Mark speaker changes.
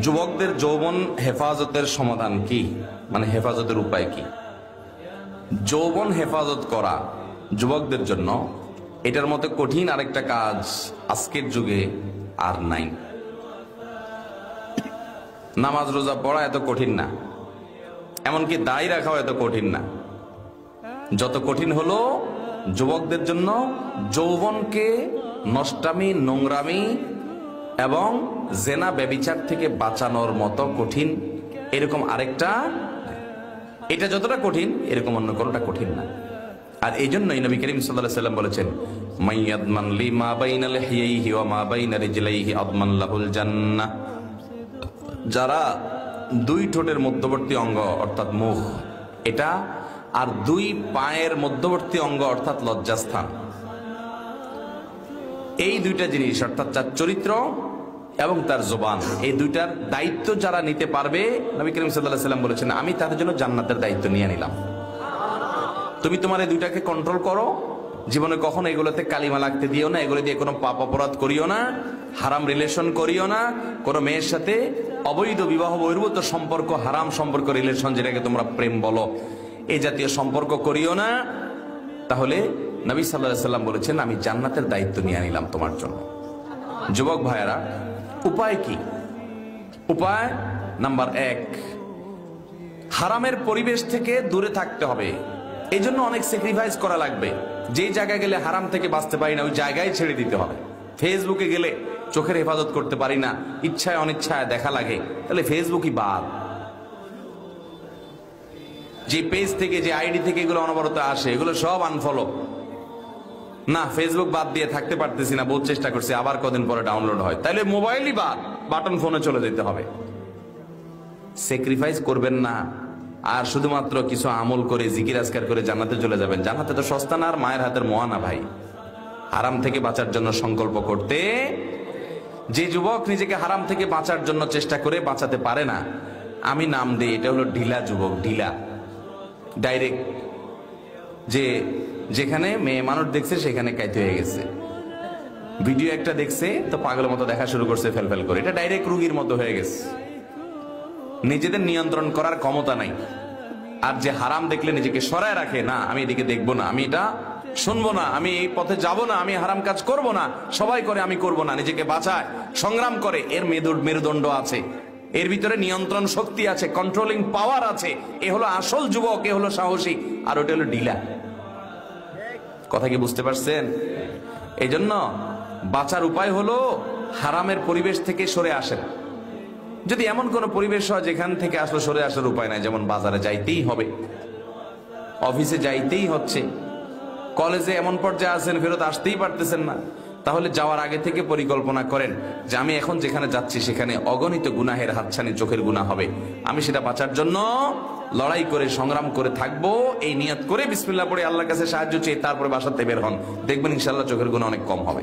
Speaker 1: যুবকদের যৌবন হেফাজতের সমাধান কি, মানে হেফাজতের উপায় কি? যৌবন হেফাজত করা যুবকদের জন্য এটার মতো কঠিন আরেকটা কাজ আজকের যুগে আর নাই। নামাজ রোজা পড়া এত কঠিন না, এমনকি দাড়ি রাখাও এত কঠিন না। যত কঠিন হলো যুবকদের জন্য যৌবনকে নষ্টামি, নোংরামি এবং জেনা ব্যভিচার থেকে বাঁচানোর মতো কঠিন এরকম আরেকটা। এটা যতটা কঠিন এরকম অন্য কোনটা কঠিন না। আর এই জন্যই নবী করিম সাল্লাল্লাহু আলাইহি ওয়াসাল্লাম বলেছেন, মাইয়াদমান লি মা বাইনা লিহিয়াইহি ওয়া মা বাইনা রিজলাইহি আদমান লাহুল জান্নাহ। যারা দুই ঠোঁটের মধ্যবর্তী অঙ্গ অর্থাৎ মুখ এটা, আর দুই পায়ের মধ্যবর্তী অঙ্গ অর্থাৎ লজ্জাস্থান, এই দুইটা জিনিস অর্থাৎ তার চরিত্র এবং তার জবান, এই দুইটার দায়িত্ব যারা নিতে পারবে, নবী করিম সাল্লাল্লাহু আলাইহি ওয়াসাল্লাম বলেছেন, আমি তাদের জন্য জান্নাতের দায়িত্ব নিয়ে নিলাম। তুমি তোমার এই দুইটাকে কন্ট্রোল করো, জীবনে কখনো এগুলোতে কালিমা লাগতে দিও না, এগুলো দিয়ে কোনো পাপ অপরাধ করিও না, হারাম রিলেশন করিও না, কোনো মেয়ের সাথে অবৈধ বিবাহ বহির্ভূত সম্পর্ক, হারাম সম্পর্ক, রিলেশন যেটাকে তোমরা প্রেম বলো, এই জাতীয় সম্পর্ক করিও না। তাহলে নবী সাল্লাল্লাহু আলাইহি ওয়াসাল্লাম বলেছেন, আমি জান্নাতের দায়িত্ব নিয়ে নিলাম তোমার জন্য। যুবক ভাইয়েরা, উপায় কি? উপায় নাম্বার 1, হারামের পরিবেশ থেকে দূরে থাকতে হবে। এই জন্য অনেক স্যাক্রিফাইস করা লাগবে। যেই জায়গায় গেলে হারাম থেকে বাঁচতে পারি না ওই জায়গায় ছেড়ে দিতে হবে। ফেসবুকে গেলে চোখের হেফাজত করতে পারি না, ইচ্ছায় অনিচ্ছায় দেখা লাগে, তাহলে ফেসবুকই বাদ। যে পেজ থেকে, যে আইডি থেকে এগুলো অনবরত আসে, এগুলো সব আনফলো। না, ফেসবুক বাদ দিয়ে থাকতে পারতেছি না, বহুত চেষ্টা করছি, আবার কদিন পরে ডাউনলোড হয়, তাহলে মোবাইলই বাদ, বাটন ফোনে চলে যেতে হবে। স্যাক্রিফাইস করবেন না আর শুধুমাত্র কিছু আমল করে জিকির আজকার করে জান্নাতে চলে যাবেন। জান্নাতে তো সস্তা না আর মায়ের হাতের মোয়া না ভাই। হারাম থেকে বাঁচার জন্য সংকল্প করতে, যে যুবক নিজেকে হারাম থেকে বাঁচার জন্য চেষ্টা করে বাঁচাতে পারে না, আমি নাম দিই এটা হলো ঢিলা যুবক। ঢিলা, ডাইরেক্ট, যে যেখানে মেয়ে মানুষ দেখছে সেখানে কাইতে হয়ে গেছে, ভিডিও একটা দেখছে তো পাগলের মতো দেখা শুরু করছে ফেলফেল করে, এটা ডাইরেক্ট রুগীর মতো হয়ে গেছে। নিজেদের নিয়ন্ত্রণ করার ক্ষমতা নাই। আর যে হারাম দেখলে নিজেকে সরায় রাখে, না আমি এদিকে দেখবো না, আমি এটা শুনবো না, আমি এই পথে যাব না, আমি হারাম কাজ করব না, সবাই করে আমি করব না, নিজেকে বাঁচায়, সংগ্রাম করে, এর মেরুদণ্ড আছে, এর ভিতরে নিয়ন্ত্রণ শক্তি আছে, কন্ট্রোলিং পাওয়ার আছে। এ হলো আসল যুবক, এ হলো সাহসী, আর ওটা হলো ঢিলা। কথা কি বুঝতে পারছেন? এই জন্য বাঁচার উপায় হলো হারামের পরিবেশ থেকে সরে আসেন। যদি এমন কোন পরিবেশ হয় যেখান থেকে আসলে সরে আসার উপায় নাই, যেমন বাজারে যাইতেই হবে, অফিসে যাইতেই হচ্ছে, কলেজে এমন পর্যায়ে আছেন ফেরত আসতেই পারতেছেন না, তাহলে যাওয়ার আগে থেকে পরিকল্পনা করেন যে আমি এখন যেখানে যাচ্ছি সেখানে অগণিত গুনাহের হাতছানি, চোখের গুনাহ হবে, আমি সেটা বাঁচার জন্য লড়াই করে সংগ্রাম করে থাকবো। এই নিয়ত করে বিসমিল্লাহ পড়ে আল্লাহর কাছে সাহায্য চেয়ে তারপরে বাসাতে বের হন, দেখবেন ইনশাআল্লাহ চোখের গুনাহ অনেক কম হবে।